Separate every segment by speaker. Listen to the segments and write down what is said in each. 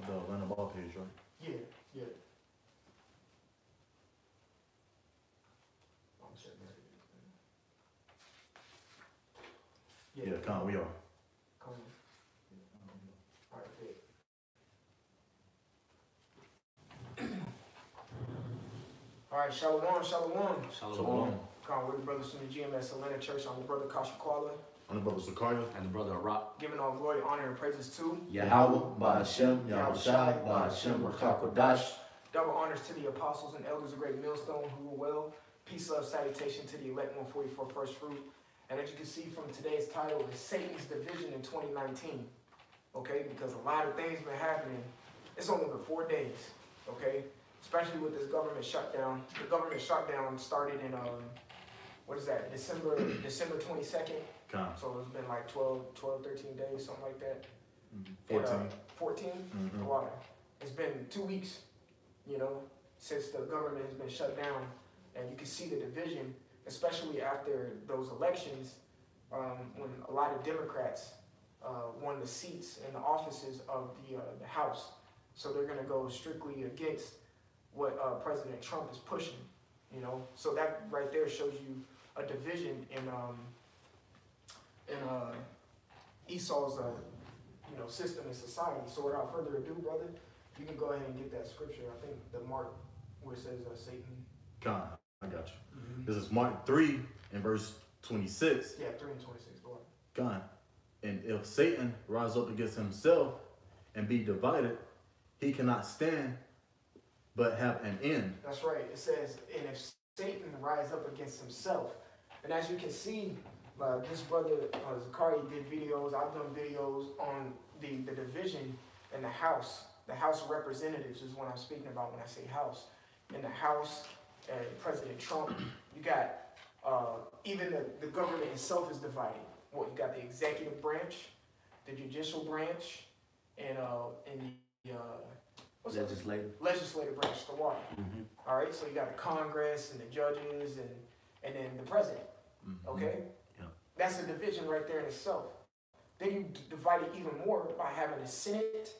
Speaker 1: The Atlanta ball page, right?
Speaker 2: Yeah, yeah. I'm checking that.
Speaker 1: Yeah, Con, we are.
Speaker 2: Come on. All right, good. All right, shalom, shalom.
Speaker 1: Shalom.
Speaker 2: Come, we're the brothers from the GMS Atlanta Church. I'm the brother Kashakwala.
Speaker 1: I'm the brother Zakaria.
Speaker 3: And the brother Rock.
Speaker 2: Giving all glory, honor, and praises to
Speaker 4: Yahweh, Ba'ashem, Yahushai, Ba'ashem, Rakakodash.
Speaker 2: double honors to the apostles and elders of Great Millstone who were well. Peace, love, salutation to the elect 144 first fruit. And as you can see from today's title, is Satan's division in 2019. Okay, because a lot of things been happening. It's only been 4 days. Okay, especially with this government shutdown. The government shutdown started in what is that? December 22nd.
Speaker 1: Con.
Speaker 2: So it's been like 12, 13 days, something like that.
Speaker 1: 14.
Speaker 2: And, 14?
Speaker 1: Mm-hmm.
Speaker 2: Wow. It's been 2 weeks, you know, since the government has been shut down. And you can see the division, especially after those elections, when a lot of Democrats won the seats and the offices of the House. So they're going to go strictly against what President Trump is pushing, you know. So that right there shows you a division in Esau's system and society. So without further ado, brother, you can go ahead and get that scripture. I think the Mark where it says Satan.
Speaker 1: Con, I got you. Mm-hmm. This is Mark 3 and verse 26.
Speaker 2: Yeah, 3 and 26. Go on.
Speaker 1: Con. And if Satan rise up against himself and be divided, he cannot stand but have an end.
Speaker 2: That's right. It says, and if Satan rise up against himself, and as you can see, this brother Zakari did videos. I've done videos on the division in the House. The House of Representatives is what I'm speaking about when I say House. In the House, President Trump, you got even the government itself is divided. Well, you got the executive branch, the judicial branch, and the legislative branch, the water. Mm-hmm. All right, so you got the Congress and the judges and then the president. Mm-hmm. Okay, yeah. That's a division right there in itself. Then you divide it even more by having the Senate,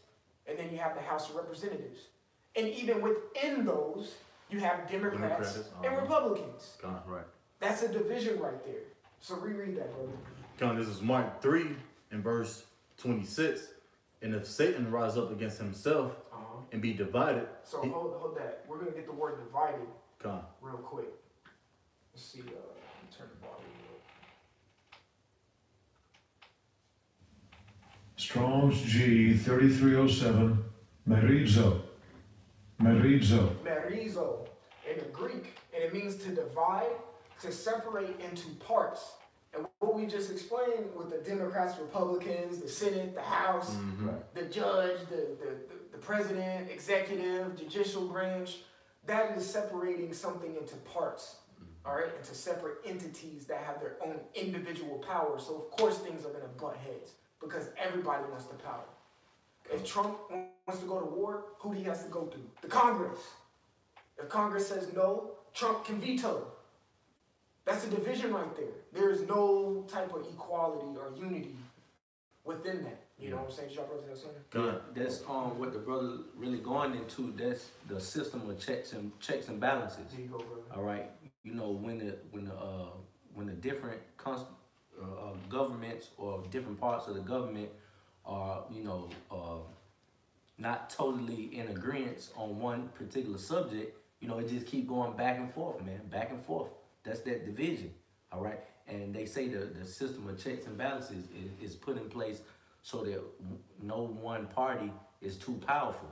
Speaker 2: and then you have the House of Representatives, and even within those, you have Democrats and Republicans.
Speaker 1: Right.
Speaker 2: That's a division right there. So reread that, brother.
Speaker 1: Con, this is Mark 3 and verse 26. And if Satan rise up against himself and be divided.
Speaker 2: So hold that. We're going to get the word divided real quick. Let's see. Turn the volume up.
Speaker 5: Strong's G 3307. Merizo.
Speaker 2: Merizo in the Greek. And it means to divide, to separate into parts. And what we just explained with the Democrats, Republicans, the Senate, the House, the judge, the president, executive, judicial branch, that is separating something into parts, all right, into separate entities that have their own individual power. So, of course, things are going to butt heads because everybody wants the power. If Trump wants to go to war, who he has to go through? The Congress. If Congress says no, Trump can veto. That's a division right there. There is no type of equality or unity within that. You know what I'm saying? Did y'all brother that saying?
Speaker 3: Good. That's what the brother really going into. That's the system of checks and balances.
Speaker 2: There you go, brother.
Speaker 3: All right. You know, when the different governments or different parts of the government are not totally in agreement on one particular subject, you know, it just keep going back and forth, man, back and forth. That's that division, all right? And they say the system of checks and balances is put in place so that no one party is too powerful,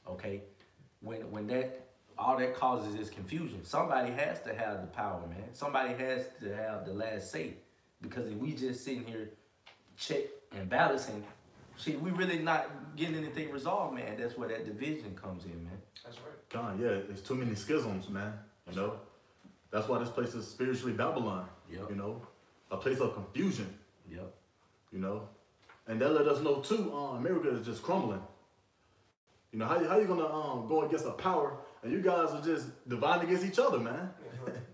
Speaker 3: okay? When all that causes is confusion. Somebody has to have the power, man. Somebody has to have the last say. Because if we just sitting here check and balancing, shit, we really not getting anything resolved, man. That's where that division comes in, man.
Speaker 2: That's right.
Speaker 1: God, yeah, there's too many schisms, man, you know? That's why this place is spiritually Babylon, you know, a place of confusion, you know, and that let us know too, America is just crumbling. You know, how you gonna go against a power and you guys are just dividing against each other, man?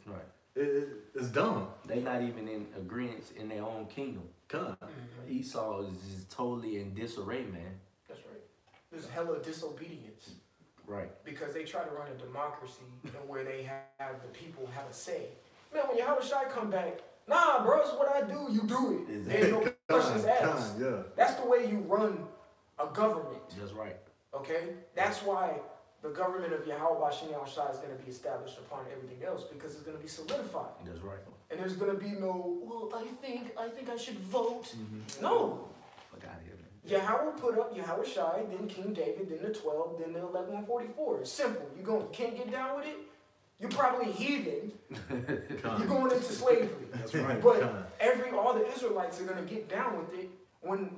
Speaker 3: Right.
Speaker 1: it's dumb.
Speaker 3: They not even in agreement in their own kingdom.
Speaker 1: Con.
Speaker 3: Esau is just totally in disarray, man.
Speaker 2: That's right. There's hella disobedience.
Speaker 3: Right.
Speaker 2: Because they try to run a democracy and where they have the people have a say. Man, when Yahweh Shai come back, nah, bro, it's what I do, you do it. There's no questions asked.
Speaker 1: Yeah.
Speaker 2: That's the way you run a government.
Speaker 3: That's right.
Speaker 2: Okay? That's why the government of Yahweh Bashem Yahweh Shai is going to be established upon everything else, because it's going to be solidified.
Speaker 3: That's right.
Speaker 2: And there's going to be no, well, I think I should vote. No.
Speaker 3: Fuck out of here, man.
Speaker 2: Yahweh put up Yahweh Shai, then King David, then the 12, then the 1144. It's simple. You can't get down with it? You're probably heathen. You're going into slavery.
Speaker 1: That's right.
Speaker 2: But all the Israelites are going to get down with it when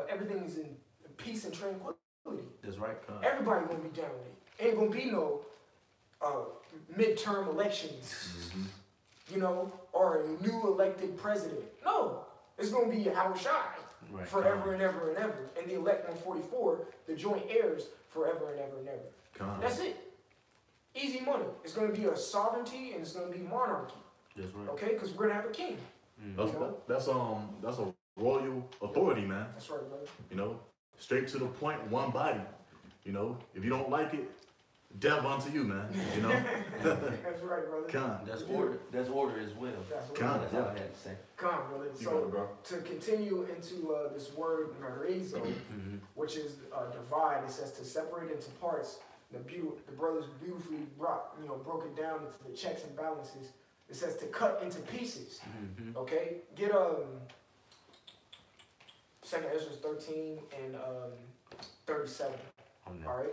Speaker 2: everything is in peace and tranquility.
Speaker 3: That's right.
Speaker 2: Everybody going to be down with it. Ain't going to be no midterm elections, or a new elected president. No, it's going to be Yahweh Shai. Right. Forever and ever and ever. And the elect 144, the joint heirs, forever and ever and ever. That's it. Easy money. It's going to be a sovereignty and it's going to be monarchy. That's right. Okay? Because we're going to have a king.
Speaker 1: That's a royal authority, man.
Speaker 2: That's right, brother.
Speaker 1: Straight to the point, one body. If you don't like it, death unto you, man.
Speaker 2: That's right, brother.
Speaker 3: That's order. That's order as well.
Speaker 2: That's
Speaker 3: all I had to say.
Speaker 2: Brother. So to continue into this word marizo, which is divide, it says to separate into parts. The brothers beautifully broke it down into the checks and balances. It says to cut into pieces. Okay, get 2nd Ezra 13 and 37. All right.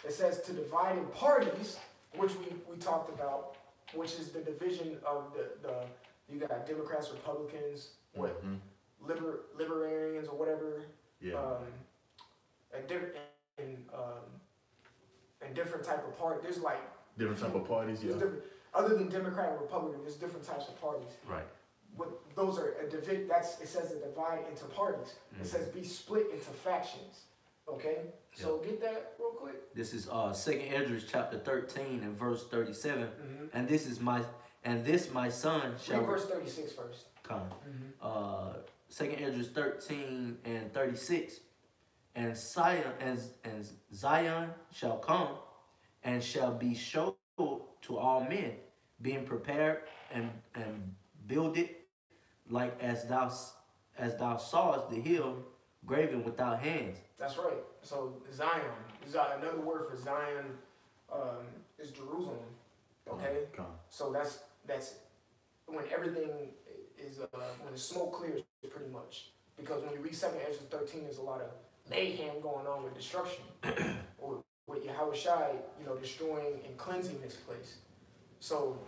Speaker 2: It says to divide in parties, which we talked about, which is the division of you got Democrats, Republicans, libertarians or whatever. Yeah. And different type of party. There's like
Speaker 1: different type of parties. Yeah.
Speaker 2: Other than Democrat and Republican, there's different types of parties.
Speaker 3: Right.
Speaker 2: Those are it says to divide into parties. It says be split into factions. Okay? So get that real quick.
Speaker 3: This is 2nd Ezra chapter 13 and verse 37. And this my son shall...
Speaker 2: Read verse 36 first.
Speaker 3: Come. 2nd Ezra 13 and 36. And Zion shall come and shall be showed to all men, being prepared and builded like as thou sawest the hill graven without hands.
Speaker 2: That's right. So Zion, another word for Zion is Jerusalem. Okay? So that's when everything is when the smoke clears pretty much. Because when you read 2nd Ezra 13, there's a lot of mayhem going on with destruction. Or with Yahweh Shai, destroying and cleansing this place. So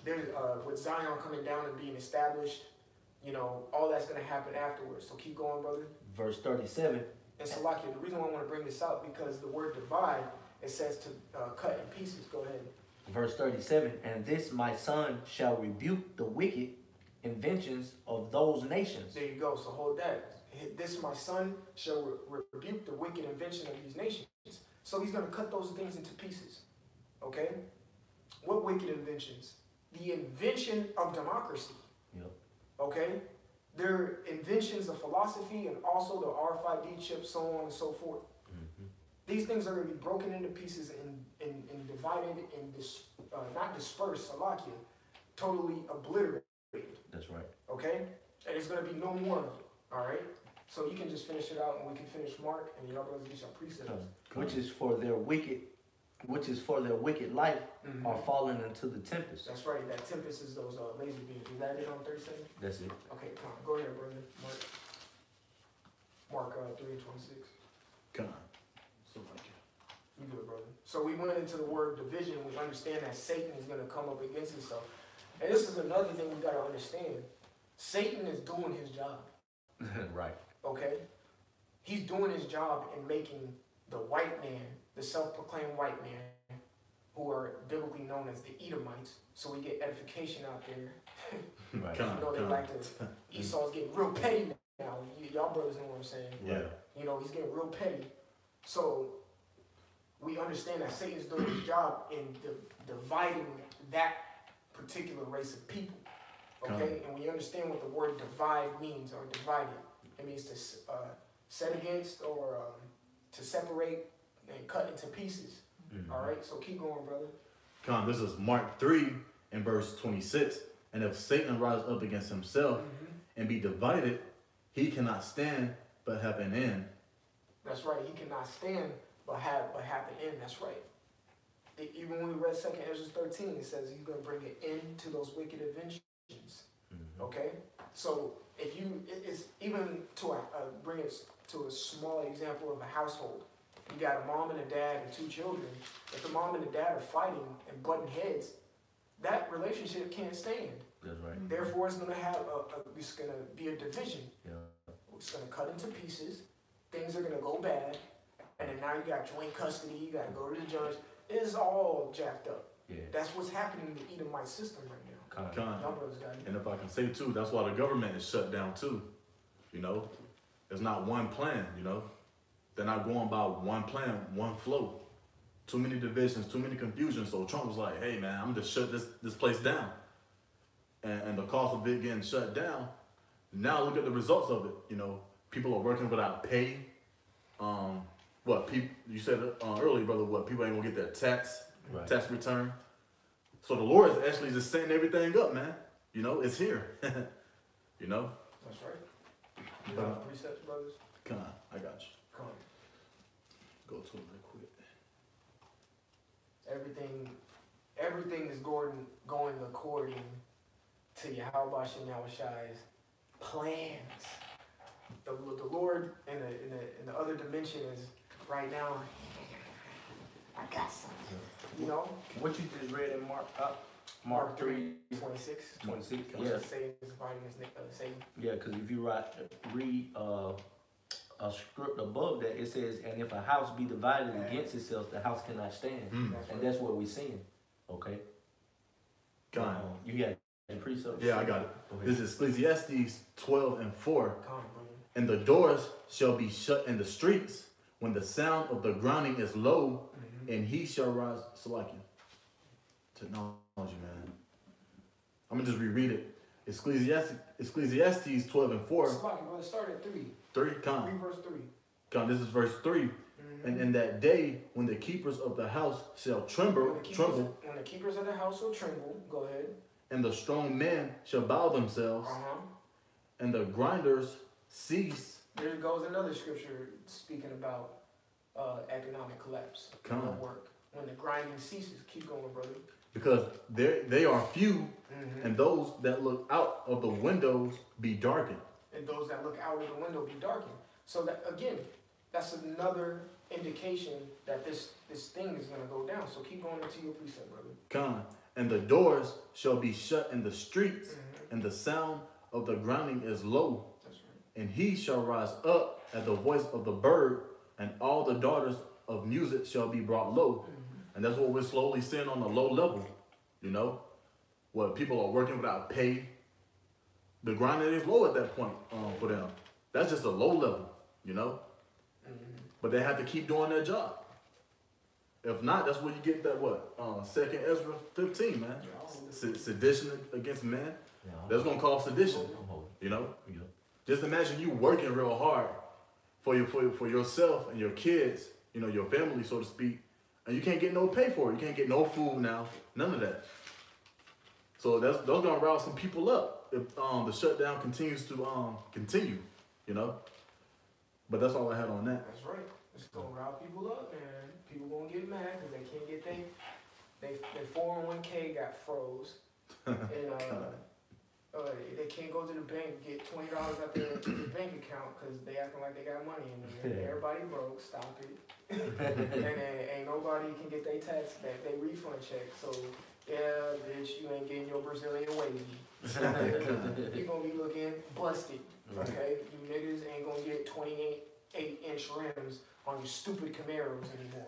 Speaker 2: there's with Zion coming down and being established, all that's going to happen afterwards. So keep going, brother.
Speaker 3: Verse 37.
Speaker 2: And Salakia, the reason why I want to bring this out, because the word divide, it says to cut in pieces. Go ahead.
Speaker 3: Verse 37. And this my son shall rebuke the wicked inventions of those nations.
Speaker 2: There you go. So hold that. This my son shall rebuke the wicked invention of these nations. So he's going to cut those things into pieces. Okay? What wicked inventions? The invention of democracy.
Speaker 3: Yep.
Speaker 2: Okay? They're inventions of philosophy and also the RFID chip, so on and so forth. These things are going to be broken into pieces and divided and not dispersed, Salakia, totally obliterated.
Speaker 3: That's right.
Speaker 2: Okay? And there's going to be no more of it. All right? So you can just finish it out and we can finish Mark and y'all brothers get your precepts.
Speaker 3: Which is for their wicked life are fallen into the tempest.
Speaker 2: That's right. That tempest is those laser beams. Is that it on 37?
Speaker 3: That's it.
Speaker 2: Okay, come on. Go ahead, brother. Mark 3:26.
Speaker 1: Come on. Somebody.
Speaker 2: You do it, brother. So we went into the word division. We understand that Satan is going to come up against himself. And this is another thing we got to understand. Satan is doing his job.
Speaker 3: Right.
Speaker 2: Okay? He's doing his job in making the white man, the self-proclaimed white man, who are biblically known as the Edomites, so we get edification out there.
Speaker 3: Right.
Speaker 2: They like to, Esau's getting real petty now. Y'all brothers know what I'm saying.
Speaker 1: Yeah.
Speaker 2: He's getting real petty. So we understand that Satan's doing his job in dividing that particular race of people. Okay, and when you understand what the word divide means, or divided, it means to set against, or to separate and cut into pieces. All right, so keep going, brother.
Speaker 1: This is Mark 3 and verse 26. And if Satan rise up against himself and be divided, he cannot stand but have an end.
Speaker 2: That's right. He cannot stand but have the end. That's right. Even when we read 2 Ezra 13, it says he's going to bring an end to those wicked inventions. Okay? So if it's even to bring it to a small example of a household. You got a mom and a dad and 2 children. If the mom and the dad are fighting and butting heads, that relationship can't stand.
Speaker 3: That's right.
Speaker 2: Therefore, it's going to have it's going to be a division.
Speaker 3: Yeah.
Speaker 2: It's going to cut into pieces. Things are going to go bad. And then now you got joint custody. You got to go to the judge. It's all jacked up. Yeah. That's what's happening in the Edomite system right now.
Speaker 1: And if I can say too, that's why the government is shut down too. You know, there's not one plan. You know, they're not going by one plan, one flow. Too many divisions, too many confusions. So Trump was like, "Hey man, I'm gonna shut this place down." And the cost of it getting shut down. Now look at the results of it. You know, people are working without pay. What people you said earlier, brother? What people ain't gonna get their tax return. So the Lord is actually just setting everything up, man. You know, it's here. You know?
Speaker 2: That's right. You got precepts, brothers?
Speaker 1: Come on, I got you.
Speaker 2: Come on.
Speaker 1: Go to it real quick.
Speaker 2: Everything is going according to Yahweh Shem Yahushai's plans. The Lord in the other dimension is right now. I got something. You know?
Speaker 3: What you just read in Mark 3,
Speaker 2: 26.
Speaker 3: 26.
Speaker 2: Yeah. Satan is fighting against Satan.
Speaker 3: Yeah, because if you read a script above that, it says, and if a house be divided against itself, the house cannot stand. And that's what we're seeing. Okay? You got the precept?
Speaker 1: Yeah, I got it. This is Ecclesiastes 12 and 4. And the doors shall be shut in the streets when the sound of the grounding is low, and he shall rise. Salakia. Technology, man. I'm going to just reread it. Ecclesiastes 12 and 4.
Speaker 2: Salakia, start at 3.
Speaker 1: 3?
Speaker 2: Read verse 3.
Speaker 1: This is verse 3. And in that day, when the keepers of the house shall tremble.
Speaker 2: When the keepers of the house will tremble, go ahead.
Speaker 1: And the strong men shall bow themselves. And the grinders cease.
Speaker 2: There goes another scripture speaking about economic collapse. Work. When the grinding ceases, keep going, brother.
Speaker 1: Because they are few, and those that look out of the windows be darkened.
Speaker 2: And those that look out of the window be darkened. So that again, that's another indication that this thing is going to go down. So keep going into your precept, brother.
Speaker 1: And the doors shall be shut in the streets, and the sound of the grounding is low.
Speaker 2: That's right.
Speaker 1: And he shall rise up at the voice of the bird, and all the daughters of music shall be brought low. And that's what we're slowly seeing on the low level, you know, where people are working without pay. The grinding is low at that point for them. That's just a low level, you know. But they have to keep doing their job. If not, that's where you get that 2 Ezra 15, man. Sedition against men. That's gonna cause sedition, you know. Just imagine you working real hard for yourself and your kids, you know, your family, so to speak, and you can't get no pay for it. You can't get no food now, none of that. So those gonna rouse some people up if the shutdown continues to continue, you know. But that's all I had on that.
Speaker 2: That's right. It's gonna rile people up, man. People gonna get mad because they can't get their 401k got froze, and they can't go to the bank and get $20 out there into the bank account because they acting like they got money in there. Everybody broke. Stop it. And ain't nobody can get their they refund check. So yeah, bitch, you ain't getting your Brazilian wavy. You gonna be looking busted. Okay, you niggas ain't gonna get 28-inch rims on your stupid Camaros anymore.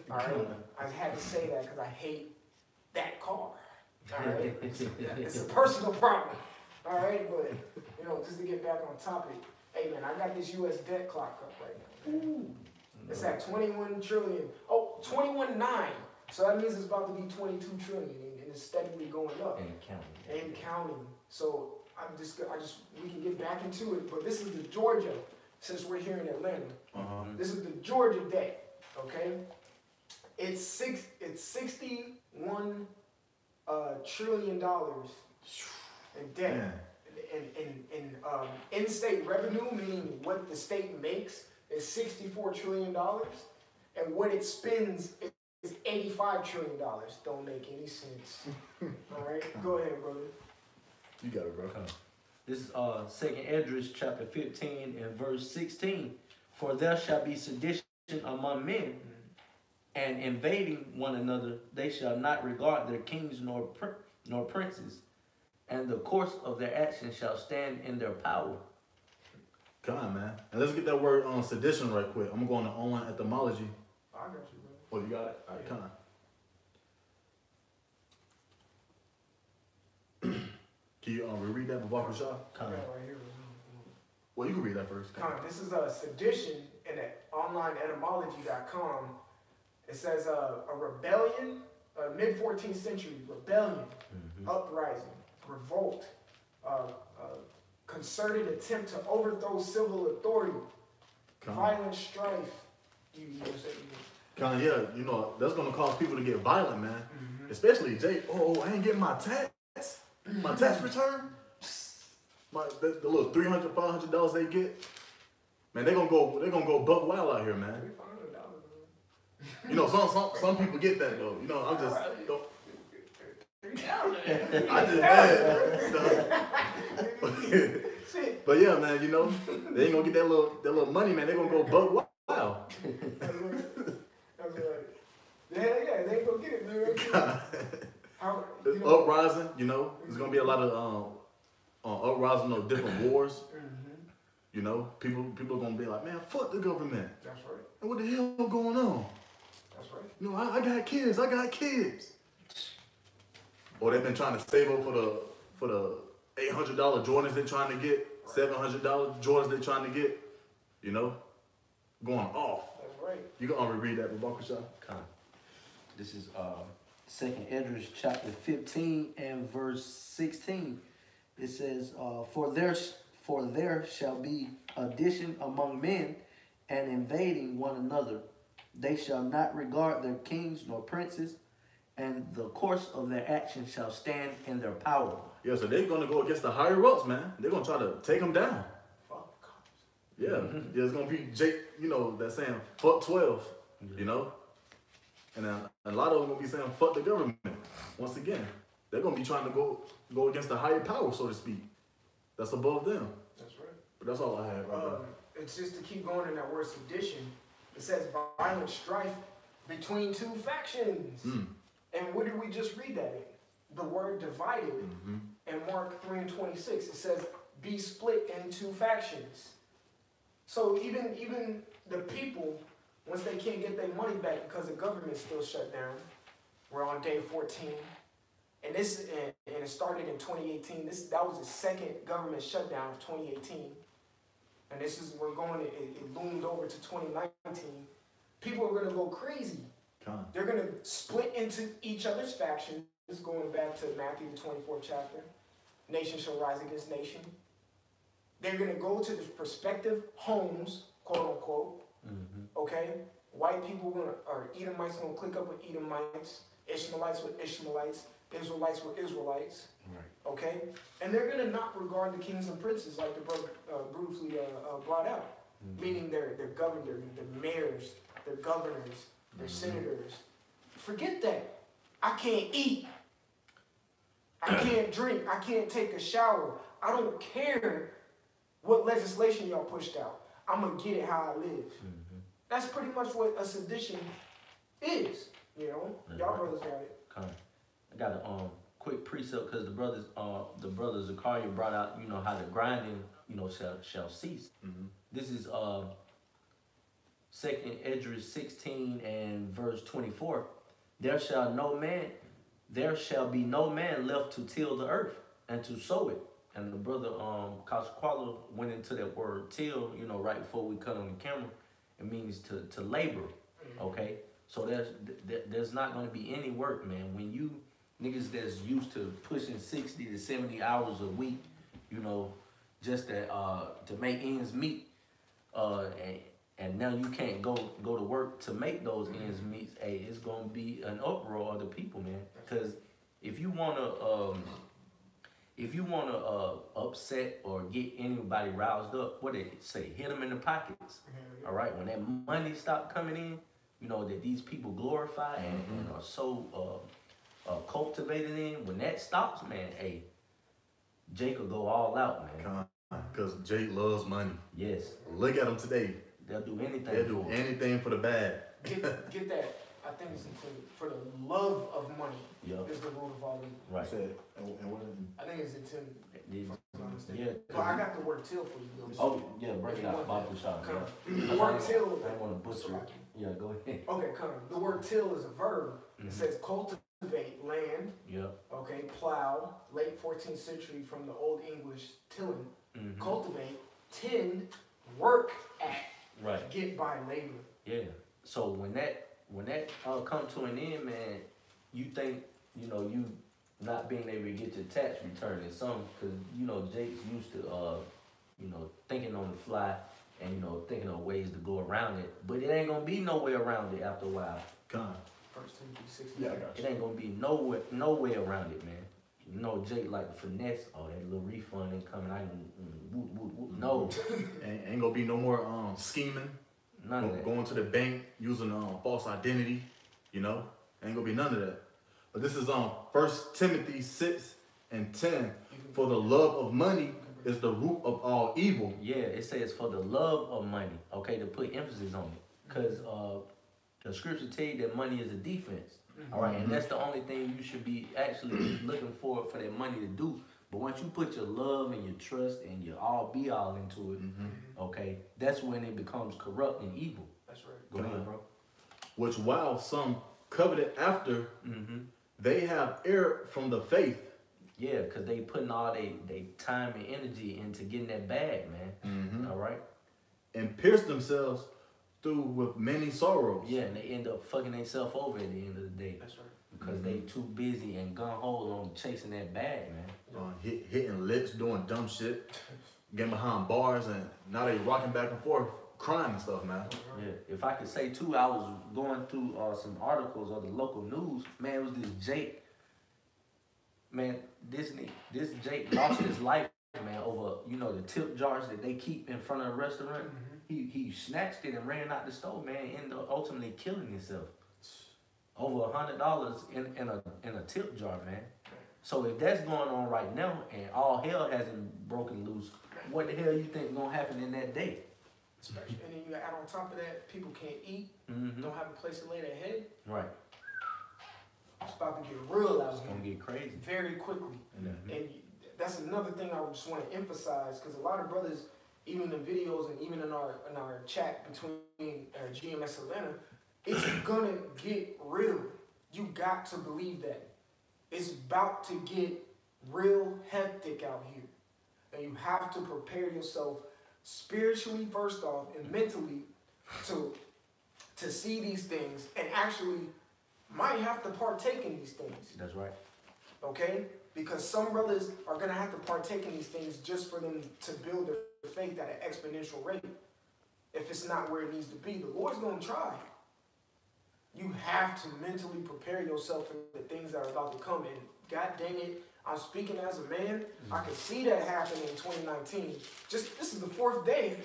Speaker 2: All right, I had to say that because I hate that car. All right, it's a personal problem. All right, but you know, just to get back on topic, hey man, I got this U.S. debt clock up right now. Ooh. It's at 21 trillion. Oh, 21.9. So that means it's about to be 22 trillion in the is steadily going up.
Speaker 3: And counting.
Speaker 2: And counting. So we can get back into it, but this is the Georgia, since we're here in Atlanta. This is the Georgia debt, okay? It's $61 trillion in debt. In in-state revenue, meaning what the state makes, is $64 trillion, and what it spends is $85 trillion. Don't make any sense. All right, go ahead, brother.
Speaker 1: You got it, bro.
Speaker 3: This is 2nd Esdras chapter 15 and verse 16. For there shall be sedition among men, and invading one another, they shall not regard their kings nor princes, and the course of their actions shall stand in their power.
Speaker 1: Come on, man. And let's get that word on sedition right quick. I'm going to online etymology.
Speaker 2: I got you, bro.
Speaker 1: Oh, you got it? All right, come on. Can you reread that, Babak Rashad?
Speaker 2: Right here.
Speaker 1: Well, you can read that first.
Speaker 2: This is a sedition in onlineetymology.com. It says a rebellion, mid-14th century rebellion, uprising, revolt, concerted attempt to overthrow civil authority, violent strife.
Speaker 1: Yeah, you know, that's going to cause people to get violent, man. Especially, Jay, I ain't getting my tax return. The little $300, $500 they get, man, they're gonna go buck wild out here, man. You know, some people get that though. You know, I'm just but yeah, man, you know, they ain't gonna get that little money, man. They're gonna go buck wild.
Speaker 2: Yeah, they ain't gonna get it, man.
Speaker 1: Uprising, you know, there's gonna be a lot of uprising of different wars. You know, people are gonna be like, man, fuck the government.
Speaker 2: That's right.
Speaker 1: And what the hell going on?
Speaker 2: That's right.
Speaker 1: You know, I got kids. Or they've been trying to save up for the $800 Jordans they're trying to get, $700 Jordans they're trying to get. You know, going off.
Speaker 2: That's right.
Speaker 1: You can already read that, Babak Rashad.
Speaker 3: This is 2nd Esdras chapter 15 and verse 16. It says, for there shall be addition among men, and invading one another. They shall not regard their kings nor princes, and the course of their actions shall stand in their power.
Speaker 1: Yeah, so they're going to go against the higher ups, man. They're going to try to take them down. Yeah, it's going to be Jake, you know, that's saying, fuck 12, you know? And then a lot of them going to be saying, fuck the government. Once again, they're going to be trying to go against the higher power, so to speak. That's above them.
Speaker 2: That's right.
Speaker 1: But that's all I have right now.
Speaker 2: It's just to keep going in that word sedition. It says violent strife between two factions. And what did we just read that in? The word divided. In Mark 3:26, it says, be split into factions. So even the people, once they can't get their money back because the government's still shut down, we're on day 14. And it started in 2018. That was the second government shutdown of 2018. And it loomed over to 2019. People are going to go crazy. They're going to split into each other's factions, going back to Matthew the 24th chapter. Nation shall rise against nation. They're going to go to the prospective homes, quote unquote. Okay? White people or Edomites going to click up with Edomites, Ishmaelites with Ishmaelites, Israelites with Israelites. Right. Okay? And they're going to not regard the kings and princes like the brother briefly brought out. Meaning their governors, their mayors, their governors, their senators. Forget that. I can't eat. I can't drink. I can't take a shower. I don't care what legislation y'all pushed out. I'm going to get it how I live. That's pretty much what a sedition is. You know? Y'all brothers got it.
Speaker 3: I got a quick precept because the brothers Zakaria brought out, you know, how the grinding, you know, shall cease. This is 2nd Esdras 16 and verse 24. There shall be no man left to till the earth and to sow it. And the brother Kashakwala went into that word till, you know, right before we cut on the camera. It means to labor. Okay? So there's not going to be any work, man. When niggas that's used to pushing 60 to 70 hours a week, you know, just to make ends meet, and now you can't go to work to make those ends meet. Hey, it's gonna be an uproar of the people, man. Because if you wanna upset or get anybody roused up, what they say, hit them in the pockets. All right, when that money stop coming in, you know, that these people glorify and are so cultivated in, when that stops, man, hey, Jake will go all out, man.
Speaker 1: Because Jake loves money.
Speaker 3: Yes.
Speaker 1: Look at him today.
Speaker 3: They'll do anything.
Speaker 1: They'll do anything for the bag.
Speaker 2: Get that. I think it's for the love of money is the root of all evil.
Speaker 3: Right.
Speaker 2: I think it's intended.
Speaker 3: Yeah.
Speaker 2: But I got the word till for you. Though.
Speaker 3: Oh, yeah, break it out. Bob the shot.
Speaker 2: The word till.
Speaker 3: I want to butcher it. Yeah, go ahead.
Speaker 2: Okay, come on. The word till is a verb. It says cultivate land.
Speaker 3: Yeah.
Speaker 2: Okay, plow. Late 14th century from the Old English tilling. Cultivate, tend, work at.
Speaker 3: Right.
Speaker 2: Get by labor.
Speaker 3: Yeah. So when that come to an end, man, you think, you know, you not being able to get your tax return is something, because, you know, Jake's used to, you know, thinking on the fly and, you know, thinking of ways to go around it. But it ain't going to be no way around it after a while.
Speaker 2: First 60.
Speaker 1: Yeah, I got you.
Speaker 3: It ain't going to be no way around it, man. You know, Jake like the finesse. Oh, that little refund ain't coming. I ain't, no.
Speaker 1: Ain't gonna be no more scheming.
Speaker 3: None of that.
Speaker 1: Going to the bank using false identity. You know, ain't gonna be none of that. But this is 1 Timothy 6:10. For the love of money is the root of all evil.
Speaker 3: Yeah, it says for the love of money. Okay, to put emphasis on it, because the scripture tell you that money is a defense. All right, and that's the only thing you should be actually looking for that money to do. But once you put your love and your trust and your all be all into it, okay, that's when it becomes corrupt and evil.
Speaker 2: That's right.
Speaker 3: Go ahead, bro.
Speaker 1: Which while some coveted after, they have erred from the faith.
Speaker 3: Yeah, because they putting all they time and energy into getting that bag, man. All right.
Speaker 1: And pierced themselves through with many sorrows.
Speaker 3: Yeah, and they end up fucking themselves over at the end of the day.
Speaker 2: That's right.
Speaker 3: Because they too busy and gun-ho on chasing that bag, man.
Speaker 1: Hitting licks, doing dumb shit, getting behind bars, and now they rocking back and forth, crying and stuff, man.
Speaker 3: Yeah, if I could say too, I was going through some articles of the local news. Man, it was this Jake. Man, this Jake lost his life, man, over, you know, the tip jars that they keep in front of the restaurant. He snatched it and ran out the store, man, and ultimately killing himself. Over $100 in a tip jar, man. So if that's going on right now and all hell hasn't broken loose, what the hell you think gonna happen in that day?
Speaker 2: And then you add on top of that, people can't eat, don't have a place to lay their head.
Speaker 3: Right.
Speaker 2: It's about to get real out here.
Speaker 3: It's gonna get crazy.
Speaker 2: Very quickly. And that's another thing I just want to emphasize, because a lot of brothers, even in videos and even in our chat between GMS Atlanta, it's gonna get real. You got to believe that. It's about to get real hectic out here. And you have to prepare yourself spiritually first off and mentally to see these things and actually might have to partake in these things.
Speaker 3: That's right.
Speaker 2: Okay? Because some brothers are going to have to partake in these things just for them to build their faith at an exponential rate. If it's not where it needs to be, the Lord's going to try. You have to mentally prepare yourself for the things that are about to come. And God dang it, I'm speaking as a man. I can see that happening in 2019. This is the 4th day,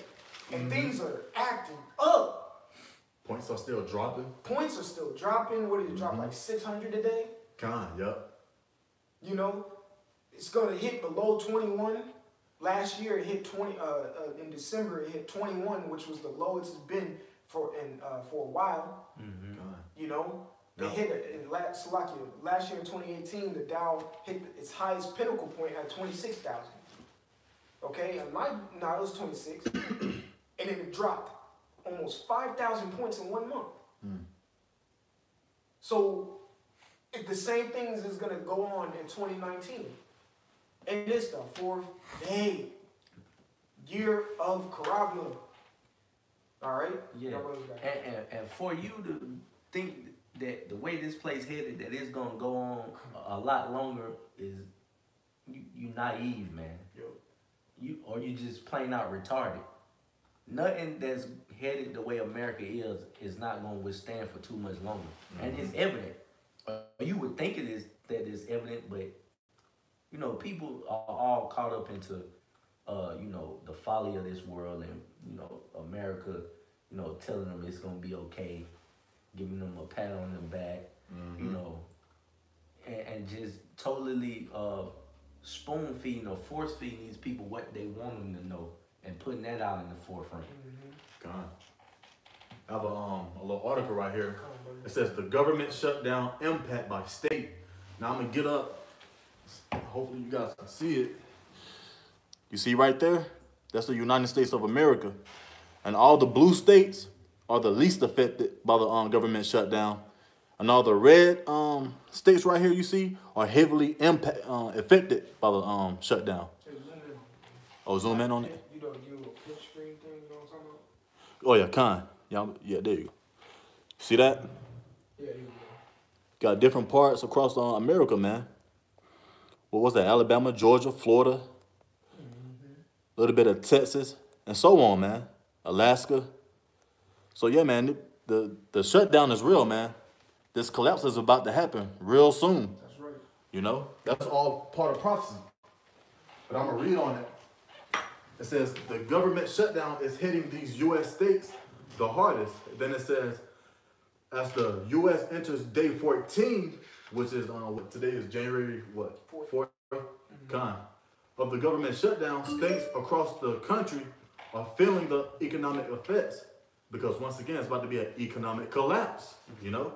Speaker 2: and things are acting up.
Speaker 1: Points are still dropping.
Speaker 2: Points are still dropping. What did it drop, like 600 a day?
Speaker 1: Yup.
Speaker 2: You know, it's gonna hit below 21. Last year it hit 20. In December it hit 21, which was the lowest it's been for a while. You know, they hit it in last year in 2018. The Dow hit its highest pinnacle point at 26,000. Okay, and it was 26, and then it dropped almost 5,000 points in 1 month. So if the same things is gonna go on in 2019, and it's the 4th day, year of Karavna. All right.
Speaker 3: Yeah. And for you to think that the way this place headed, that it's gonna go on a lot longer, is you naive, man. Yo. You just plain out retarded. Nothing that's headed the way America is not gonna withstand for too much longer, and it's evident. You would think that it's evident, but you know, people are all caught up into you know, the folly of this world, and you know, America, you know, telling them it's gonna be okay, giving them a pat on the back, you know, and just totally spoon feeding or force feeding these people what they want them to know, and putting that out in the forefront.
Speaker 1: God. I have a little article right here. It says the government shutdown impact by state. Now I'm gonna get up. Hopefully you guys can see it. You see right there? That's the United States of America. And all the blue states are the least affected by the government shutdown. And all the red states right here you see are heavily affected by the shutdown. Oh, zoom in on it?
Speaker 2: You know, you little pitch screen thing, you know what I'm talking about?
Speaker 1: Oh, yeah, kind. Yeah, there you go. See that?
Speaker 2: Yeah, there you
Speaker 1: go. Got different parts across America, man. What was that? Alabama, Georgia, Florida, a little bit of Texas, and so on, man. Alaska. So, yeah, man, the shutdown is real, man. This collapse is about to happen real soon.
Speaker 2: That's right.
Speaker 1: You know? That's all part of prophecy. But I'm going to read on it. It says the government shutdown is hitting these U.S. states the hardest. Then it says, as the U.S. enters day 14, which is today is January what? 4th. Of the government shutdown, states across the country are feeling the economic effects because once again it's about to be an economic collapse. You know,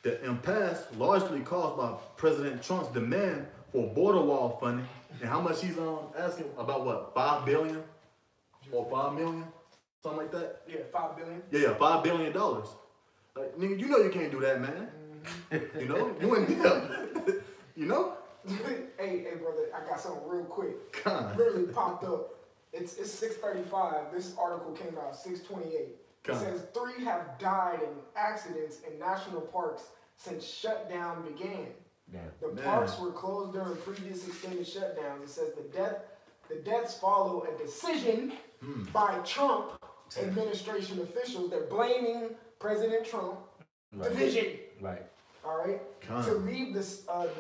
Speaker 1: the impasse largely caused by President Trump's demand for border wall funding. And how much he's asking about what, $5 billion or $5 million, something like that?
Speaker 2: Yeah, $5 billion.
Speaker 1: Yeah, $5 billion. Like, nigga, you know you can't do that, man. You know, you in debt. You know?
Speaker 2: hey, brother, I got something real quick.
Speaker 1: God.
Speaker 2: Literally popped up. It's 6:35. This article came out 6:28. It says 3 have died in accidents in national parks since shutdown began. The parks were closed during previous extended shutdowns. It says the deaths follow a decision by Trump administration officials. They're blaming President Trump division.
Speaker 3: Right.
Speaker 2: All right. To leave the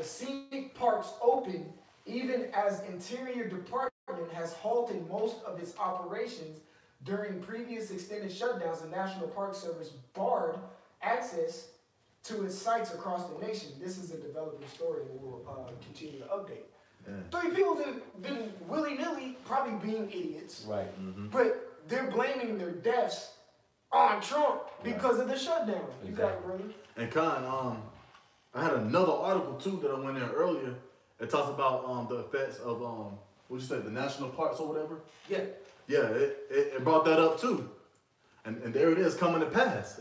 Speaker 2: scenic parks open, even as Interior Department has halted most of its operations during previous extended shutdowns. The National Park Service barred access to its sites across the nation. This is a developing story that we'll continue to update. Yeah. 3 people didn't willy-nilly, probably being idiots.
Speaker 3: Right.
Speaker 2: But they're blaming their deaths on Trump because of the shutdown. Exactly. You got it, brother.
Speaker 1: And Khan, I had another article too that I went in earlier. It talks about the effects of what'd you say, the national parks or whatever?
Speaker 2: Yeah.
Speaker 1: Yeah, it brought that up too. And there it is coming to pass.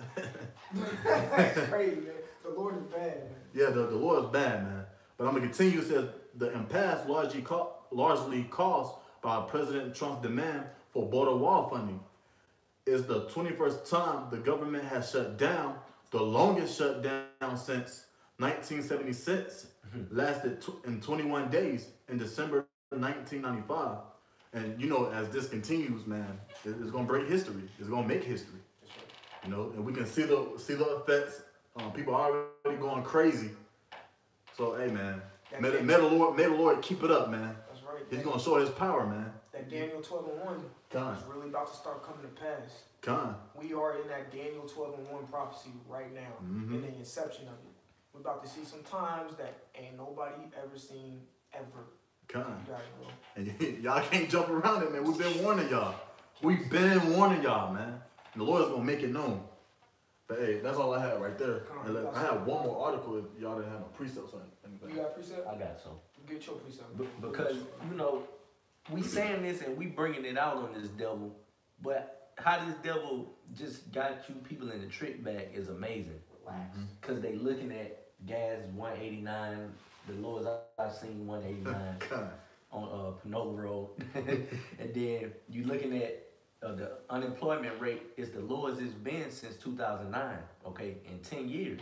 Speaker 2: That's crazy, man. The Lord is bad, man.
Speaker 1: Yeah, the Lord is bad, man. But I'm going to continue. It says the impasse largely caused by President Trump's demand for border wall funding is the 21st time the government has shut down, the longest shutdown since 1976, lasted in 21 days in December 1995. And, you know, as this continues, man, it's going to break history. It's going to make history. You know, and we can see the effects. People are already going crazy. So, hey, man, may the Lord keep it up, man.
Speaker 2: That's right.
Speaker 1: He's going to show his power, man.
Speaker 2: That Daniel 12:1 is really about to start coming to pass. We are in that Daniel 12:1 prophecy right now, in the inception of it. We're about to see some times that ain't nobody ever seen ever. And
Speaker 1: y'all can't jump around it, man. We've been warning y'all. We've been warning y'all, man. And the Lord's gonna make it known. But hey, that's all I had right there. I have one more article if y'all didn't have no precepts on anything.
Speaker 2: You got a precept?
Speaker 3: I got some.
Speaker 2: Get your precept.
Speaker 3: Because, you know, we saying this and we bringing it out on this devil, but how this devil just got you people in the trick bag is amazing. Relax. Because they looking at gas 189, the lowest I've seen 189 on Pinole Road. And then you looking at the unemployment rate is the lowest it's been since 2009. Okay, in 10 years.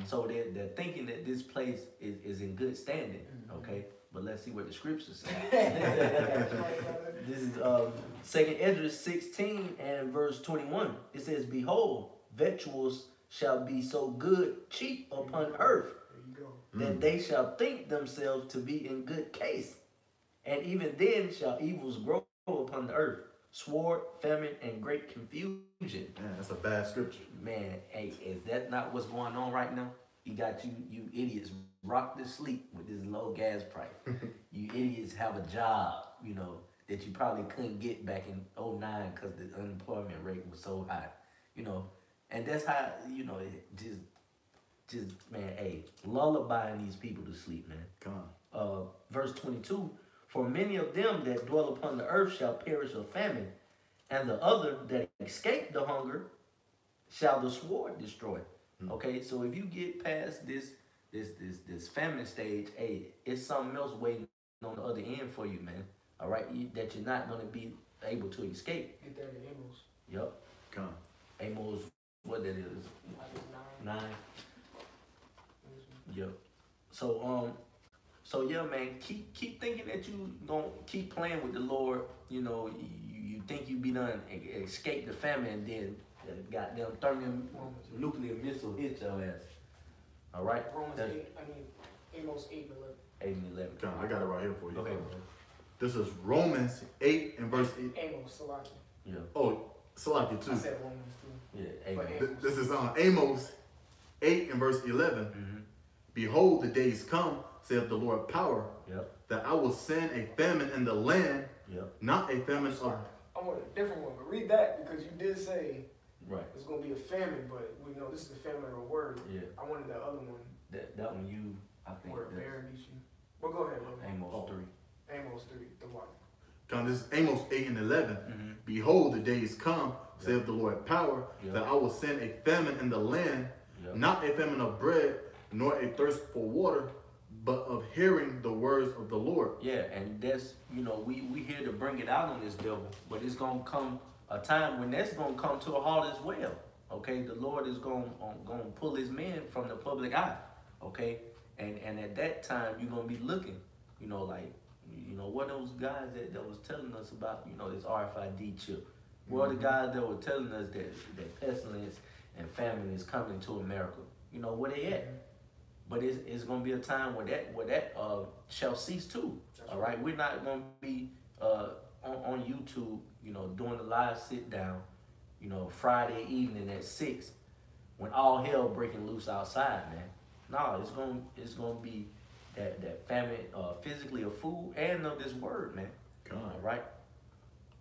Speaker 3: So they're thinking that this place is in good standing. Okay, but let's see what the scriptures say. This is 2nd Esdras 16 and verse 21. It says, "Behold, victuals shall be so good cheap upon earth, that they shall think themselves to be in good case. And even then shall evils grow upon the earth, sword, famine, and great confusion."
Speaker 1: Man, that's a bad scripture.
Speaker 3: Man, hey, is that not what's going on right now? You got you idiots rocked to sleep with this low gas price. You idiots have a job, you know, that you probably couldn't get back in 2009 because the unemployment rate was so high, you know. And that's how, you know, it just man, hey, lullabying these people to sleep, man.
Speaker 1: Come on.
Speaker 3: Verse 22, "For many of them that dwell upon the earth shall perish of famine, and the other that escape the hunger shall the sword destroy." Okay, so if you get past this famine stage, hey, it's something else waiting on the other end for you, man. All right, that you're not gonna be able to escape.
Speaker 2: Get that in Amos.
Speaker 3: Yep.
Speaker 1: Come on.
Speaker 3: Amos, what that is? 9. Yep. So yeah, man, keep thinking that you gonna keep playing with the Lord. You know, you think you be done escape the famine, and then goddamn thermonuclear missile hit your ass. All right.
Speaker 2: Amos 8 and 11.
Speaker 3: 8 and 11.
Speaker 1: Come on, I got it right here for you.
Speaker 3: Okay, bro.
Speaker 1: This is Romans 8 and verse 8.
Speaker 2: Amos, Salaki.
Speaker 3: Yeah.
Speaker 1: Oh, Salaki too.
Speaker 2: I said Romans too.
Speaker 3: Yeah.
Speaker 2: But
Speaker 3: Amen.
Speaker 1: This is Amos 8 and verse 11. "Behold, the days come, saith the Lord power,
Speaker 3: Yep.
Speaker 1: that I will send a famine in the land,
Speaker 3: Yep.
Speaker 1: not a famine of..."
Speaker 2: I want a different one, but read that because you did say
Speaker 3: Right.
Speaker 2: there's going to be a famine, but we know this is the famine of a word.
Speaker 3: Yeah.
Speaker 2: I wanted that other one
Speaker 3: That one I think
Speaker 2: where
Speaker 3: that's
Speaker 2: Baron beat you. Well, go ahead, bro.
Speaker 3: Amos 3.
Speaker 2: Amos 3, the one.
Speaker 1: Come, this is Amos 8 and 11. "Behold, the days come, saith the Lord power, that I will send a famine in the land, not a famine of bread, nor a thirst for water, but of hearing the words of the Lord."
Speaker 3: Yeah, and that's, you know, we here to bring it out on this devil, but it's gonna come a time when that's gonna come to a halt as well. Okay, the Lord is gonna pull his men from the public eye. Okay, and at that time you're gonna be looking, you know, like, you know, what those guys that was telling us about, you know, this RFID chip. What are the guys that were telling us that pestilence and famine is coming to America? You know, where they at? But it's gonna be a time where that shall cease too. All right, we're not gonna be on YouTube, you know, doing the live sit down, you know, Friday evening at 6, when all hell breaking loose outside, man. No, it's gonna be that famine, physically of food and of this word, man.
Speaker 1: Come on.
Speaker 3: All right,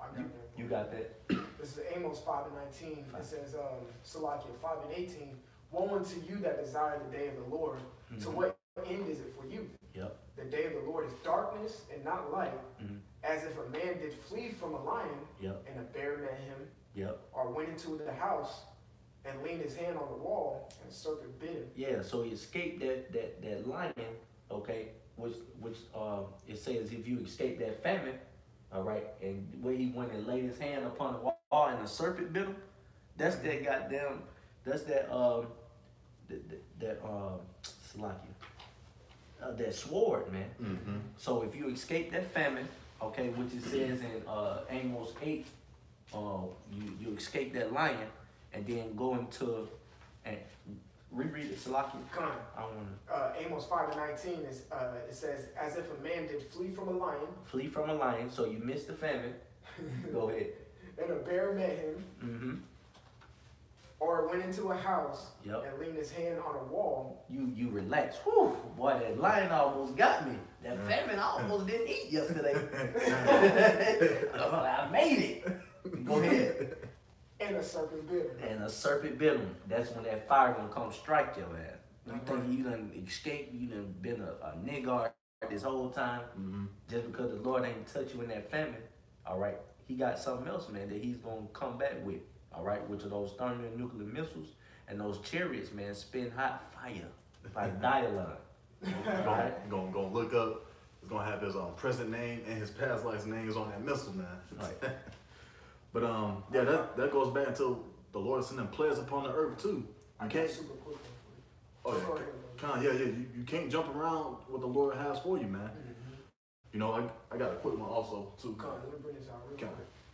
Speaker 2: I got that.
Speaker 3: you got that.
Speaker 2: This is Amos 5 and 19. It says, Salakia 5 and 18. "Woe unto you that desire the day of the Lord. To what end is it for you?
Speaker 3: Yep.
Speaker 2: The day of the Lord is darkness and not light, as if a man did flee from a lion,
Speaker 3: Yep.
Speaker 2: and a bear met him,
Speaker 3: Yep.
Speaker 2: or went into the house and leaned his hand on the wall, and a serpent bit him."
Speaker 3: Yeah, so he escaped that lion, okay, which it says if you escape that famine, all right, and where he went and laid his hand upon the wall and the serpent bit him, that's that goddamn, that's that Salakia, that sword, man. So if you escape that famine, okay, which it says in Amos 8, you escape that lion, and then go into and reread it, Salakia.
Speaker 2: Come on.
Speaker 3: I want to
Speaker 2: Amos 5 and 19 is it says, "As if a man did flee from a lion,
Speaker 3: flee from a lion, so you missed the famine. Go ahead.
Speaker 2: and a bear met him, or went into a house
Speaker 3: Yep.
Speaker 2: and leaned his hand on a wall."
Speaker 3: You relax. Whew, boy, that lion almost got me. That famine almost didn't eat yesterday. I made it. Go ahead.
Speaker 2: And a serpent bit him.
Speaker 3: And a serpent bit him. That's when that fire gonna come strike your ass. You think you done escaped, you done been a nigger this whole time, just because the Lord ain't touch you in that famine, all right? He got something else, man, that he's gonna come back with, all right? Which are those thermonuclear missiles and those chariots, man, spin hot fire like dialogue. Right?
Speaker 1: Gonna look up. It's gonna have his present name and his past life's names on that missile, man.
Speaker 3: Right.
Speaker 1: But yeah, that goes back to the Lord sending plagues upon the earth too. You can't.
Speaker 2: Super quick.
Speaker 1: Oh yeah, you can't jump around what the Lord has for you, man. You know, I got a quick one also too.
Speaker 2: Let me bring this out real quick.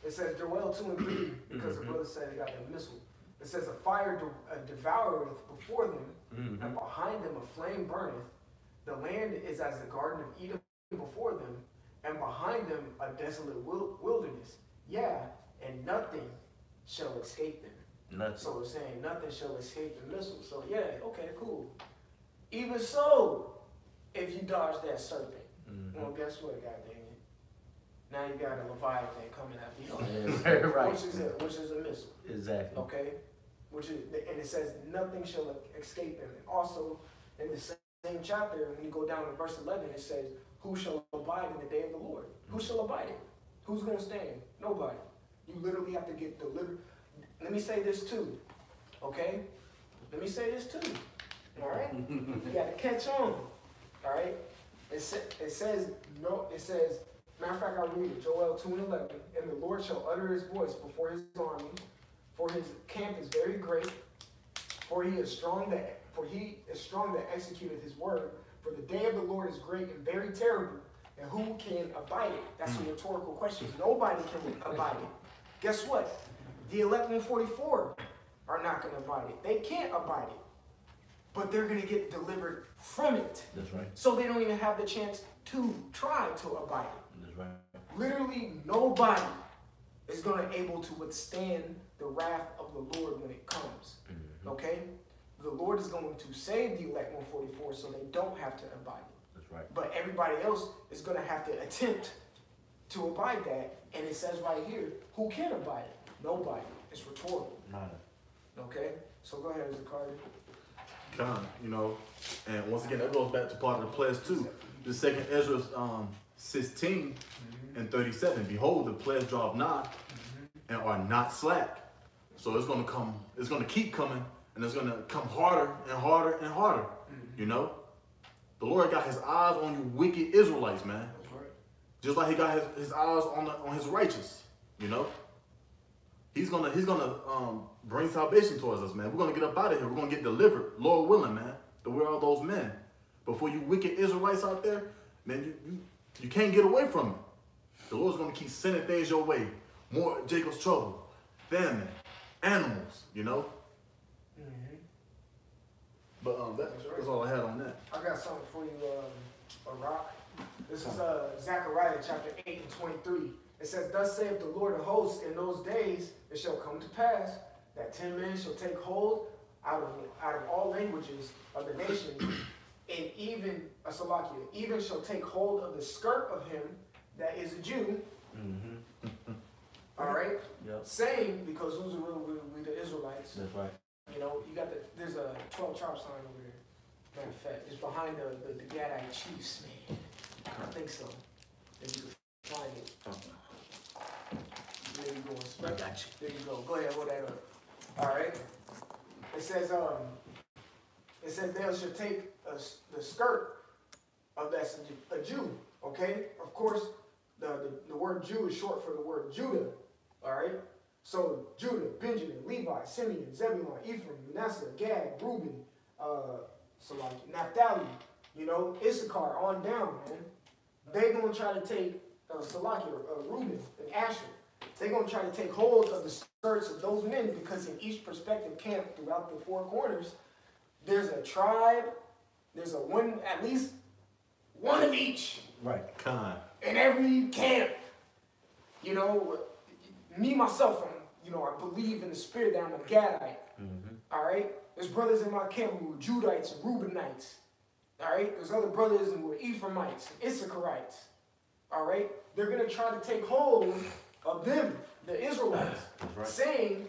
Speaker 2: It says Joel 2:3 because the brother said he got that missile. It says a fire devoureth before them, and behind them a flame burneth. The land is as the garden of Eden before them, and behind them a desolate wilderness. Yeah, and nothing shall escape them.
Speaker 3: Nothing.
Speaker 2: So it's saying nothing shall escape the missile. So yeah, okay, cool. Even so, if you dodge that serpent, well, guess what, God dang it? Now you got a Leviathan coming after you.
Speaker 3: Right.
Speaker 2: Which is a missile.
Speaker 3: Exactly.
Speaker 2: Okay? And it says nothing shall escape them. And also, in the same chapter, when you go down to verse 11, it says, who shall abide in the day of the Lord? Who shall abide it? Who's going to stand? Nobody. You literally have to get delivered. Let me say this too, okay? Let me say this too, all right? You got to catch on, all right? It says, matter of fact, I'll read it, Joel 2:11, and the Lord shall utter his voice before his army, for his camp is very great, for he is strong that executeth his word, for the day of the Lord is great and very terrible, and who can abide it? That's a rhetorical question. Nobody can abide it. Guess what? The elect 144 are not going to abide it. They can't abide it. But they're going to get delivered from it.
Speaker 3: That's right.
Speaker 2: So they don't even have the chance to try to abide it.
Speaker 3: That's right.
Speaker 2: Literally nobody is going to be able to withstand the wrath of the Lord when it comes. Okay? The Lord is going to save the elect 144 so they don't have to abide it.
Speaker 3: That's right.
Speaker 2: But everybody else is going to have to attempt to abide that. And it says right here, who can abide it? Nobody. It's rhetorical.
Speaker 3: Nada.
Speaker 2: Okay? So go ahead, Zachary.
Speaker 1: You know, and once again, that goes back to part of the pledge too. The second Ezra 16 and 37. Behold, the pledge draweth nigh, and are not slack. So it's gonna keep coming, and it's gonna come harder and harder and harder. You know, the Lord got his eyes on you wicked Israelites, man.
Speaker 2: That's right.
Speaker 1: Just like he got his eyes on his righteous. You know, he's gonna bring salvation towards us, man. We're gonna get up out of here. We're gonna get delivered, Lord willing, man. To where are those men? Before you wicked Israelites out there, man, you can't get away from it. The Lord's gonna keep sending things your way. More Jacob's trouble, famine, animals, you know. But that's all I had on that.
Speaker 2: I got something for you, Rock. This is Zechariah chapter 8 and 23. It says, thus saith the Lord of hosts, in those days it shall come to pass that 10 men shall take hold out of all languages of the nation, and even shall take hold of the skirt of him that is a Jew. All right?
Speaker 3: Yep.
Speaker 2: Saying, because who's the real we the Israelites?
Speaker 3: That's right.
Speaker 2: You know, there's a 12 tribe sign over there. Matter of fact, it's behind the Gadite chiefs, man. I think so. If you can find it. There you go.
Speaker 3: I got you.
Speaker 2: There you go. Go ahead, hold that up. All right. It says they should take the skirt of that's a Jew. Okay. Of course, the word Jew is short for the word Judah. All right. So Judah, Benjamin, Levi, Simeon, Zebulun, Ephraim, Manasseh, Gad, Reuben, Naphtali, you know, Issachar, on down, man. They're going to try to take Reuben and Asher. They're going to try to take hold of the skirts of those men, because in each prospective camp throughout the four corners, there's a tribe, there's at least one of each.
Speaker 3: Right.
Speaker 2: In every camp. You know, me, myself, I believe in the spirit that I'm a Gadite. All right? There's brothers in my camp who were Judites and Reubenites. All right? There's other brothers who were Ephraimites and Issacharites. All right? They're going to try to take hold of them, the Israelites, right, saying,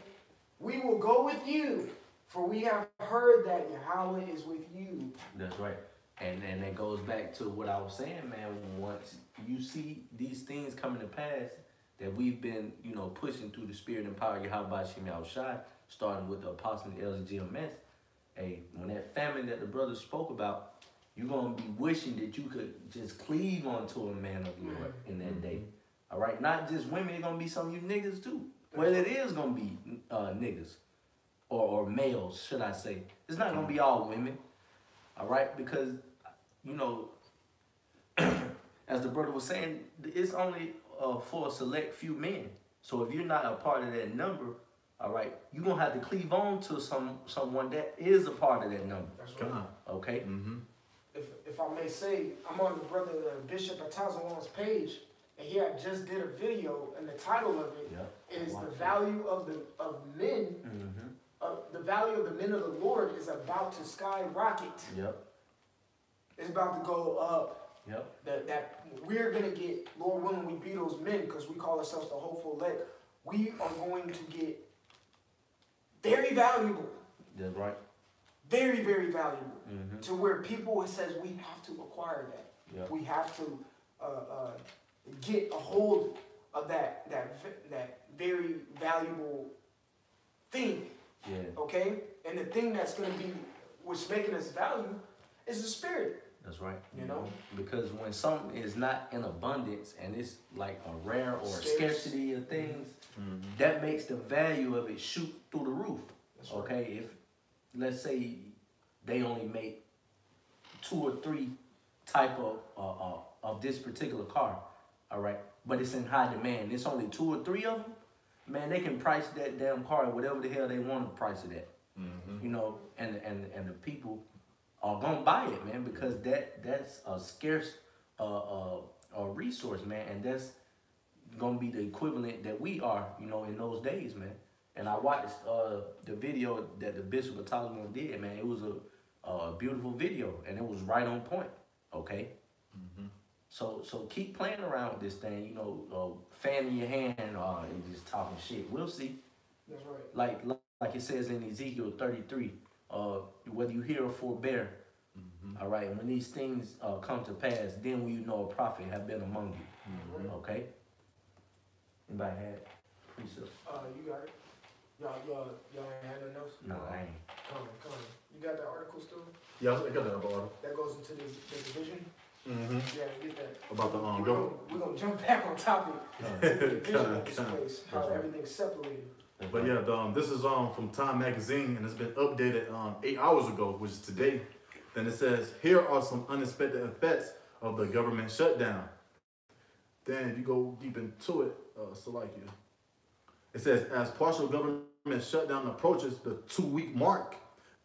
Speaker 2: we will go with you, for we have heard that Yahweh is with you.
Speaker 3: That's right. And that goes back to what I was saying, man. Once you see these things coming to pass that we've been, pushing through the spirit and power of Yahweh Shem Yahushai, starting with the apostle and elders GMS, hey, when that famine that the brothers spoke about, you're going to be wishing that you could just cleave onto a man of the Lord in that day. All right? Not just women, it's going to be some of you niggas too Well, it is gonna be niggas or males, should I say? It's not gonna be all women, all right? Because you know, as the brother was saying, it's only for a select few men. So if you're not a part of that number, all right, you're gonna have to cleave on to someone that is a part of that number.
Speaker 2: That's right.
Speaker 3: Okay.
Speaker 1: Mm-hmm.
Speaker 2: If I may say, I'm on the brother Bishop Atazawan's page, and he had just did a video, and the title of it is "The Value of Men." The value of the men of the Lord is about to skyrocket.
Speaker 3: Yep.
Speaker 2: It's about to go up.
Speaker 3: Yep.
Speaker 2: That we're gonna get, Lord willing, we be those men because we call ourselves the hopeful elect. We are going to get very valuable.
Speaker 3: That's right.
Speaker 2: Very, very valuable. To where people says we have to acquire that.
Speaker 3: Yep.
Speaker 2: We have to get a hold of that very valuable thing.
Speaker 3: Yeah.
Speaker 2: Okay? And the thing that's going to be, what's making us value, is the spirit.
Speaker 3: That's right.
Speaker 2: You know?
Speaker 3: Because when something is not in abundance and it's like a rare or a scarcity of things, that makes the value of it shoot through the roof. That's okay? Right. If, let's say, they only make 2 or 3 type of this particular car, all right? But it's in high demand. It's only 2 or 3 of them. Man, they can price that damn car at whatever the hell they want to price it at. You know, and the people are gonna buy it, man, because that's a scarce a resource, man, and that's gonna be the equivalent that we are, you know, in those days, man. And I watched the video that the Bishop of Tolomon did, man. It was a beautiful video, and it was right on point. Okay. So keep playing around with this thing, you know, fanning your hand and just talking shit. We'll see.
Speaker 2: That's right.
Speaker 3: Like it says in Ezekiel 33, whether you hear or forbear, all right, and when these things come to pass, then will you know a prophet have been among you. Okay? Anybody had precepts?
Speaker 2: You got it. Y'all ain't had no notes?
Speaker 3: No, I ain't.
Speaker 2: Come on. You got that article still?
Speaker 1: Yeah, I got that article.
Speaker 2: That goes into the division? Yeah, get that.
Speaker 1: About the
Speaker 2: We're gonna jump back on topic. To the division of this place, how everything's separated.
Speaker 1: But yeah, this is from Time Magazine, and it's been updated 8 hours ago, which is today. Then it says, here are some unexpected effects of the government shutdown. Then if you go deep into it, it says, as partial government shutdown approaches the 2-week mark,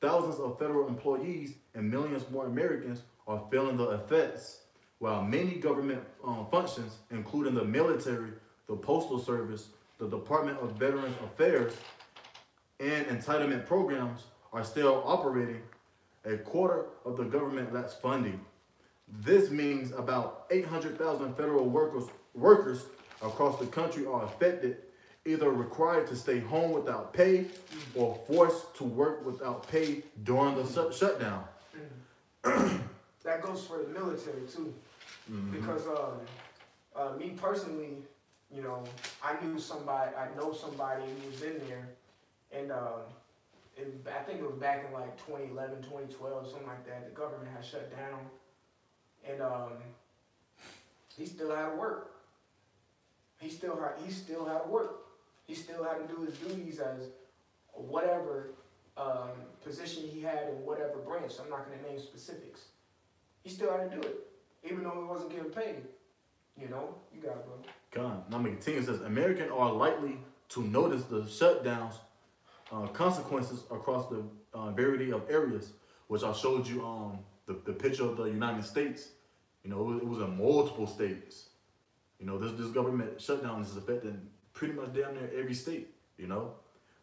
Speaker 1: thousands of federal employees and millions more Americans are feeling the effects, while many government functions, including the military, the Postal Service, the Department of Veterans Affairs, and entitlement programs are still operating. A quarter of the government lacks funding. This means about 800,000 federal workers across the country are affected, either required to stay home without pay or forced to work without pay during the shutdown.
Speaker 2: That goes for the military too, because me personally, you know, I know somebody who was in there, and I think it was back in like 2011, 2012, something like that. The government had shut down, and he still had to work. He still had to work. He still had to do his duties as whatever position he had in whatever branch. I'm not going to name specifics. He still had to do it, even though he wasn't getting paid. You know, you got it, bro.
Speaker 1: God, now continue. It says Americans are likely to notice the shutdowns consequences across the variety of areas, which I showed you the picture of the United States. You know, it was in multiple states. You know, this government shutdown is affecting pretty much down there every state. You know,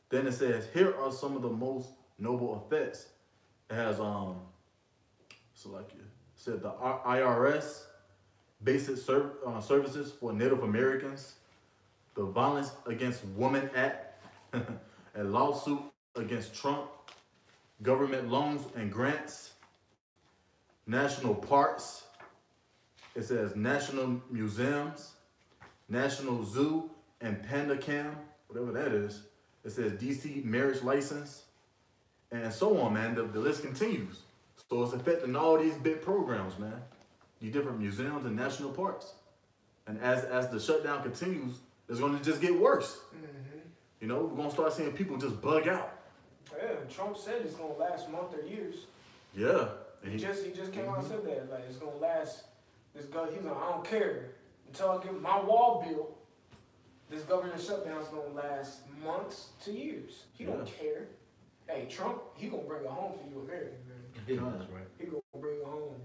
Speaker 1: then it says here are some of the most noble effects. It has said the IRS, basic services for Native Americans, the Violence Against Women Act, a lawsuit against Trump, government loans and grants, national parks. It says national museums, national zoo and panda cam, whatever that is. It says DC marriage license, and so on, man. The list continues. So it's affecting all these big programs, man. These different museums and national parks. And as the shutdown continues, it's going to just get worse. You know, we're gonna start seeing people just bug out.
Speaker 2: Yeah, Trump said it's gonna last months or years.
Speaker 1: Yeah.
Speaker 2: He just came out and said that, like, it's gonna last. He's like, I don't care until I get my wall built. This government shutdown is gonna last months to years. He don't care. Hey, Trump, he gonna bring it home for you, Americans, man.
Speaker 3: That's right.
Speaker 2: He gonna bring it home.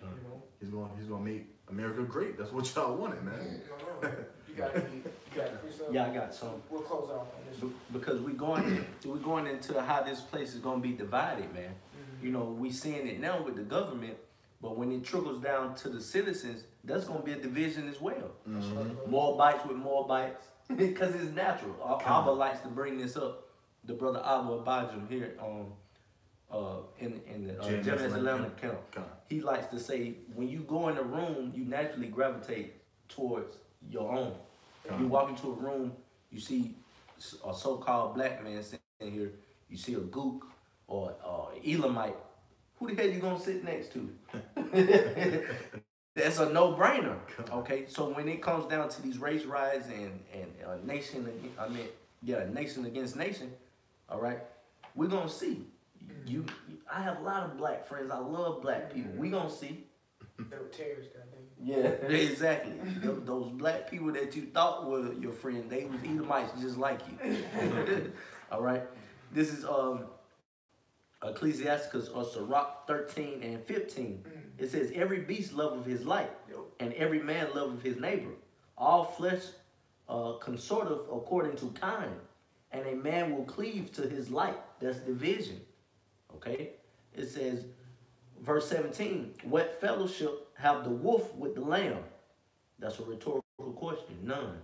Speaker 2: You know?
Speaker 1: He's gonna make America great. That's what y'all wanted, man.
Speaker 2: You got it.
Speaker 3: Yeah, I got some.
Speaker 2: We'll close out on this.
Speaker 3: Because we're going into how this place is gonna be divided, man. You know, we seeing it now with the government, but when it trickles down to the citizens, that's gonna be a division as well. More bites with more bites, because it's natural. Abba likes to bring this up. The brother Abba Abajam here in the Genesis 11 account, he likes to say, when you go in a room, you naturally gravitate towards your own. You walk into a room, you see a so-called black man sitting here, you see a Gook or Elamite, who the hell you gonna sit next to? That's a no-brainer. Okay, so when it comes down to these race riots and nation against nation, all right, we're gonna see. I have a lot of black friends. I love black people. We gonna see.
Speaker 2: They were terrorists, goddamn.
Speaker 3: Yeah, exactly. Those black people that you thought were your friend, they was Edomites just like you. All right. This is Ecclesiasticus or Sirach 13 and 15. It says, every beast loveth his light, and every man loveth his neighbor. All flesh consorteth according to kind, and a man will cleave to his light. That's division. Okay? It says, verse 17, what fellowship have the wolf with the lamb? That's a rhetorical question. None.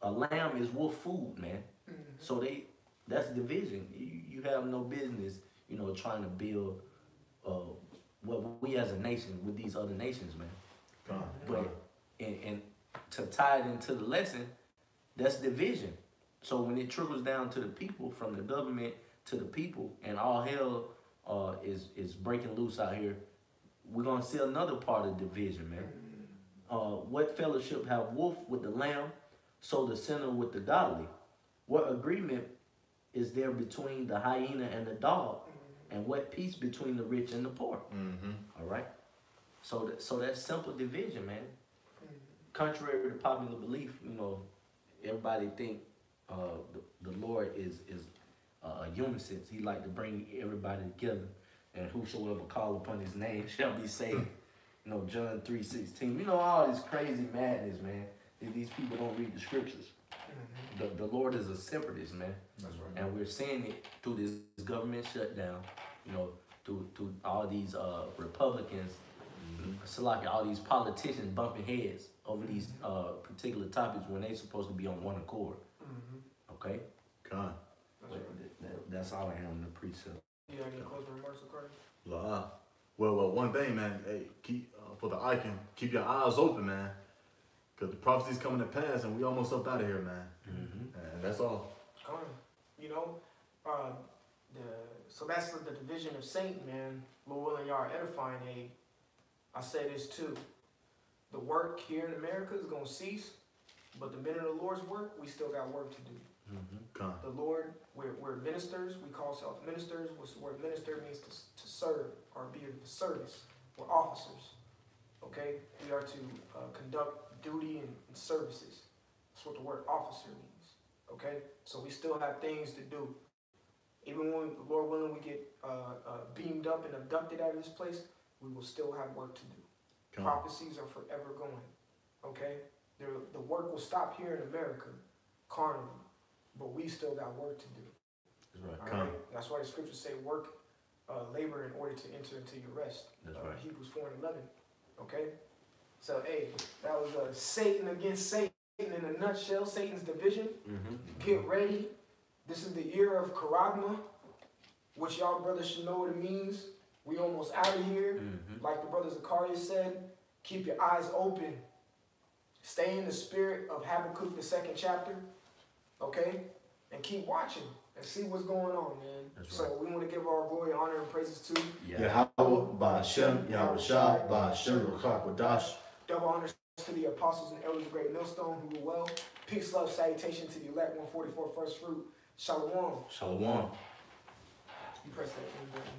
Speaker 3: A lamb is wolf food, man. So that's division. You have no business, you know, trying to build what we as a nation with these other nations, man. But and to tie it into the lesson, that's division. So when it trickles down to the people, from the government to the people, and all hell is breaking loose out here, we're gonna see another part of division, man. What fellowship have wolf with the lamb, so the sinner with the godly? What agreement is there between the hyena and the dog? And what peace between the rich and the poor? All right. So that's simple division, man. Contrary to popular belief, you know, everybody think the Lord is a unisense. He like to bring everybody together, and whosoever call upon his name shall be saved. You know, John 3:16. You know, all this crazy madness, man. These people don't read the scriptures. The Lord is a separatist, man. That's right. And we're seeing it through this government shutdown, you know, through all these Republicans, all these politicians bumping heads over these particular topics when they're supposed to be on one accord. Okay?
Speaker 1: God.
Speaker 3: That's all I have on the precept.
Speaker 2: You have any closing remarks, Carter?
Speaker 1: Well, one thing, man. Hey, keep for the icon, keep your eyes open, man. Because the prophecy's coming to pass, and we almost up out of here, man. And that's all.
Speaker 2: You know, so that's the division of Satan, man. Lord willing, y'all are edifying. I say this too. The work here in America is going to cease, but the minute of the Lord's work, we still got work to do. The Lord, we're ministers. We call ourselves ministers. What's the word minister means? To serve or be of service. We're officers. Okay? We are to conduct duty and services. That's what the word officer means. Okay? So we still have things to do. Even when, Lord willing, we get beamed up and abducted out of this place, we will still have work to do. Prophecies are forever going. Okay? The work will stop here in America, carnally, but we still got work to do.
Speaker 3: That's
Speaker 2: right. All right? That's why the scriptures say work, labor in order to enter into your rest.
Speaker 3: That's right.
Speaker 2: Hebrews 4:11. Okay? So, hey, that was Satan against Satan in a nutshell, Satan's division. Get ready. This is the year of Charagma, which y'all brothers should know what it means. We almost out of here. Like the brother Zachariah said, keep your eyes open. Stay in the spirit of Habakkuk, the 2nd chapter. Okay? And keep watching and see what's going on, man. That's so we want to give our glory, honor, and praises to
Speaker 4: Yahweh, Ba'ashem, Yahushua, Ba'ashem, Ruach HaKodesh.
Speaker 2: Double honor to the apostles and elders of Great Millstone who rule well. Peace, love, salutation to the elect 144 first fruit. Shalom.
Speaker 3: Shalom.
Speaker 2: You press that button.